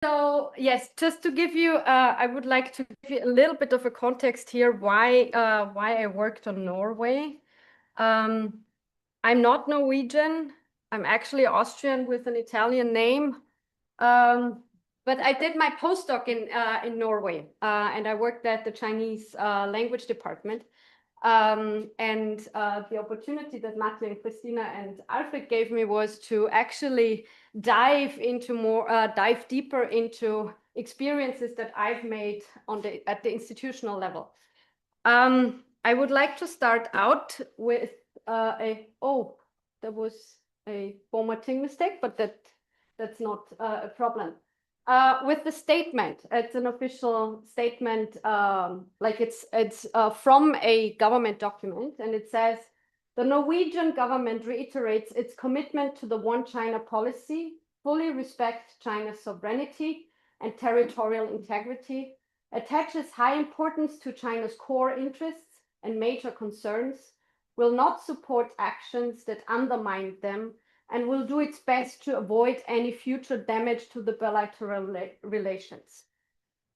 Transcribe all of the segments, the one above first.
So yes, just to give you, I would like to give you a little bit of a context here why I worked on Norway. I'm not Norwegian. I'm actually Austrian with an Italian name. But I did my postdoc in Norway, and I worked at the Chinese language department. And the opportunity that Matthew and Christina and Alfred gave me was to actually dive deeper into experiences that I've made at the institutional level. I would like to start out with there was a formatting mistake, but that's not a problem. With the statement, it's an official statement, like it's from a government document, and it says, the Norwegian government reiterates its commitment to the One China policy, fully respect China's sovereignty and territorial integrity, attaches high importance to China's core interests and major concerns, will not support actions that undermine them, and will do its best to avoid any future damage to the bilateral relations.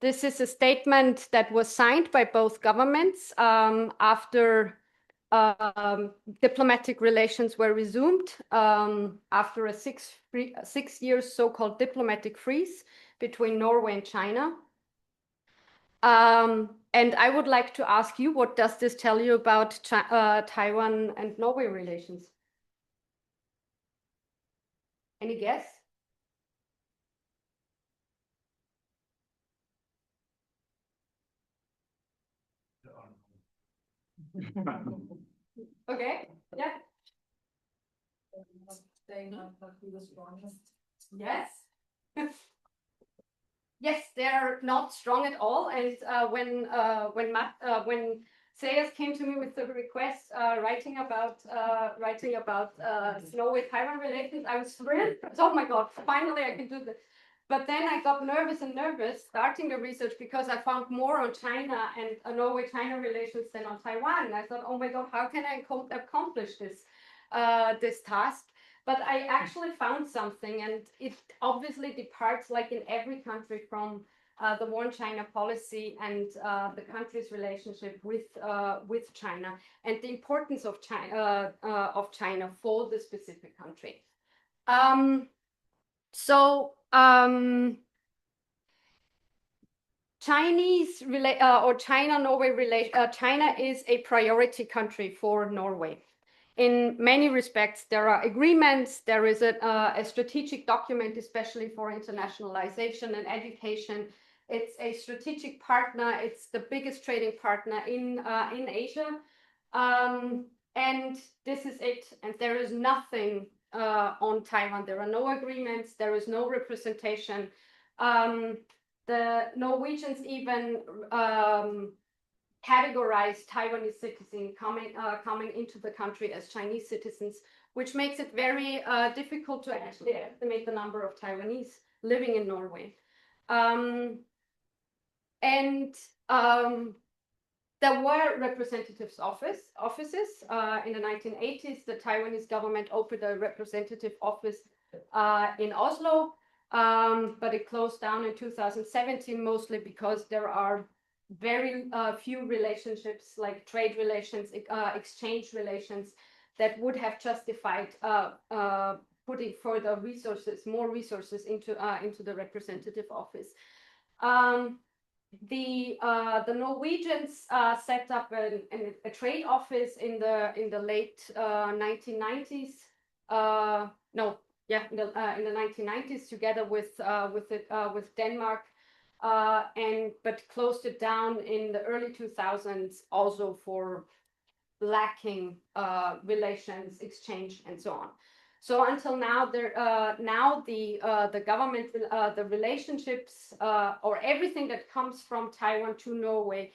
This is a statement that was signed by both governments after diplomatic relations were resumed after a 6 years so-called diplomatic freeze between Norway and China. And I would like to ask you, what does this tell you about Taiwan and Norway relations? Any guess? Okay, yeah. Yes. Yes, they're not strong at all. And when CEIAS came to me with the request writing about Norway-Taiwan relations, I was thrilled. Oh my God, finally I can do this. But then I got nervous starting the research because I found more on China and Norway-China relations than on Taiwan. And I thought, oh my God, how can I accomplish this task? But I actually found something, and it obviously departs, like in every country, from the One China policy and the country's relationship with China, and the importance of China for the specific country. China-Norway relation. China is a priority country for Norway. In many respects, there are agreements. There is a strategic document, especially for internationalization and education. It's a strategic partner. It's the biggest trading partner in Asia. And this is it. And there is nothing on Taiwan. There are no agreements. There is no representation. The Norwegians even categorize Taiwanese citizens coming into the country as Chinese citizens, which makes it very difficult to actually estimate the number of Taiwanese living in Norway. There were representatives' offices. In the 1980s, the Taiwanese government opened a representative office in Oslo, but it closed down in 2017, mostly because there are very few relationships, like trade relations, exchange relations, that would have justified putting further more resources into the representative office. The Norwegians set up a trade office in the late 1990s. In the 1990s, together with Denmark. But closed it down in the early 2000s, also for lacking relations, exchange, and so on. So until now, the government, the relationships, or everything that comes from Taiwan to Norway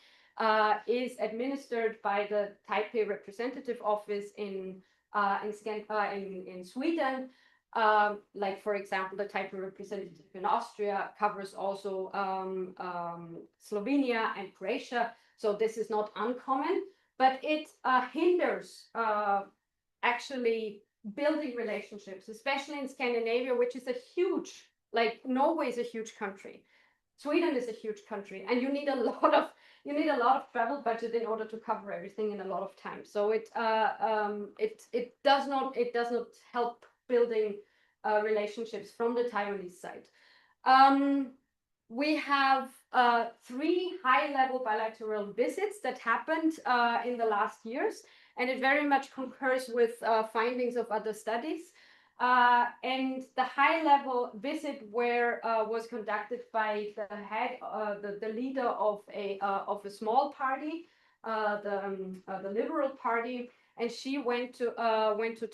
is administered by the Taipei Representative Office in Sweden. Like, for example, the Taipei representative in Austria covers also Slovenia and Croatia. So this is not uncommon, but it hinders actually building relationships, especially in Scandinavia, which is a huge like Norway is a huge country, Sweden is a huge country, and you need a lot of travel budget in order to cover everything in a lot of time. So it does not help building relationships from the Taiwanese side. We have 3 high-level bilateral visits that happened in the last years, and it very much concurs with findings of other studies. And the high-level visit was conducted by the head, the leader of a small party, the Liberal Party, and she went to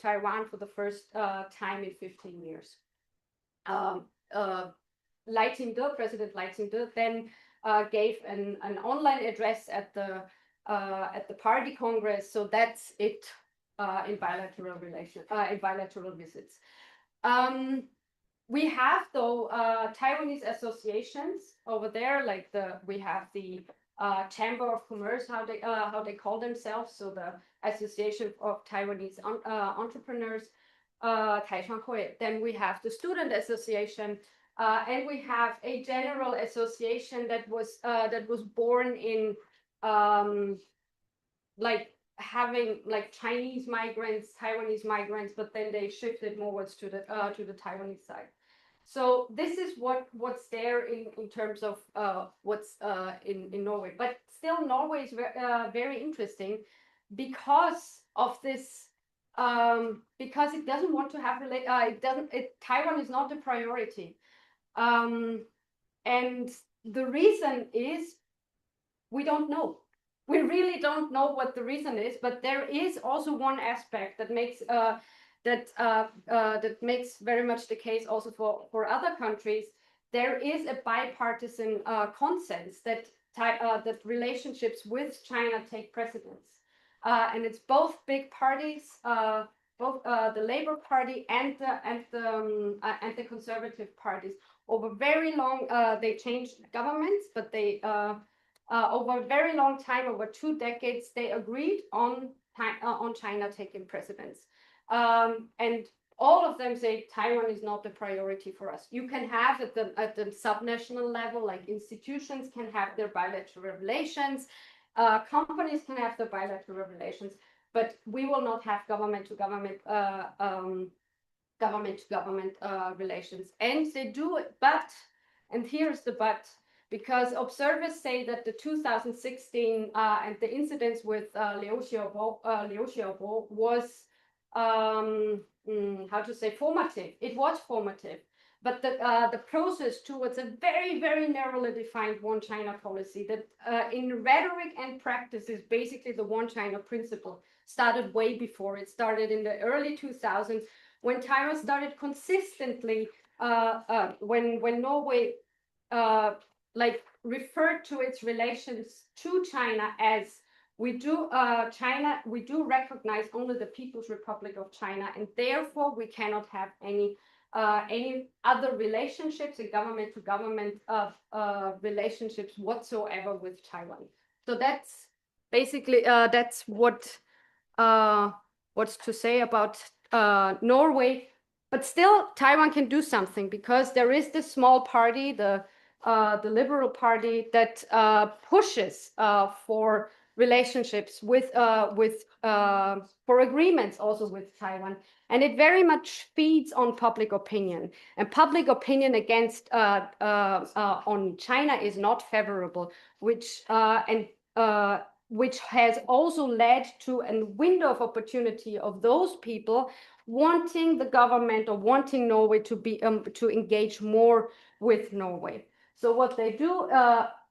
Taiwan for the first time in 15 years. President Lai Ching-te then gave an online address at the party congress. So that's it in bilateral visits. We have though Taiwanese associations over there, like we have the Chamber of Commerce, how they call themselves, so the Association of Taiwanese Entrepreneurs, then we have the Student Association. And we have a general association that was born in like having like Chinese migrants, Taiwanese migrants, but then they shifted more to the Taiwanese side. So this is what's there in terms of what's in Norway. But still, Norway is very interesting because of this. Because it doesn't want to have Taiwan is not the priority. And the reason is we don't know. We really don't know what the reason is, but there is also one aspect that makes that makes very much the case also for other countries. There is a bipartisan consensus that that relationships with China take precedence, and it's both big parties. Both the Labour Party and the Conservative parties. Over very long, they changed governments, but they over a very long time, over 2 decades, they agreed on China taking precedence. And all of them say Taiwan is not the priority for us. You can have at the subnational level, like institutions can have their bilateral relations, companies can have their bilateral relations, but we will not have government to government relations. And they do it, but, and here's the but, because observers say that the 2016 and the incidents with Liu Xiaobo was, how to say, formative. It was formative. But the process towards a very, very narrowly defined one China policy that in rhetoric and practice is basically the one China principle started way before. It started in the early 2000s when Taiwan started consistently, when Norway like referred to its relations to China as we do recognize only the People's Republic of China, and therefore we cannot have any other relationships and government to government relationships whatsoever with Taiwan. So that's basically that's what's to say about Norway. But still, Taiwan can do something because there is this small party, the Liberal Party, that pushes for relationships for agreements also with Taiwan, and it very much feeds on public opinion. And public opinion against on China is not favorable, which has also led to a window of opportunity of those people wanting the government or wanting Norway to be to engage more with Norway. So what they do,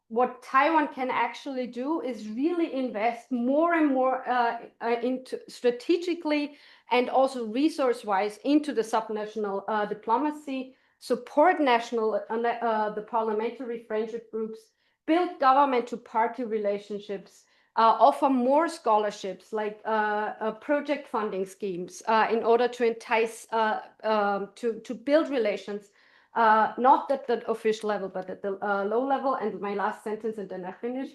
what Taiwan can actually do is really invest more and more into strategically and also resource-wise into the subnational diplomacy, support the parliamentary friendship groups, build government-to-party relationships, offer more scholarships like project funding schemes in order to entice to build relations. Not at the official level, but at the low level. And my last sentence, and then I finish.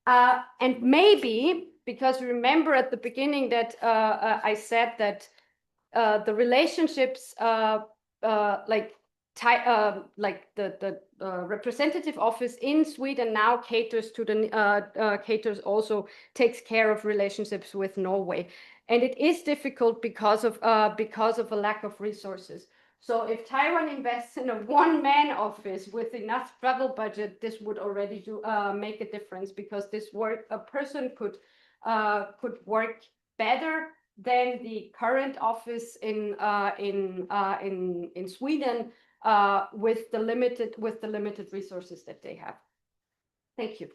And maybe, because remember at the beginning that I said that the relationships, like like the representative office in Sweden now caters to the takes care of relationships with Norway, and it is difficult because of a lack of resources. So if Taiwan invests in a one-man office with enough travel budget, this would already make a difference, because a person could work better than the current office in Sweden with the limited resources that they have. Thank you.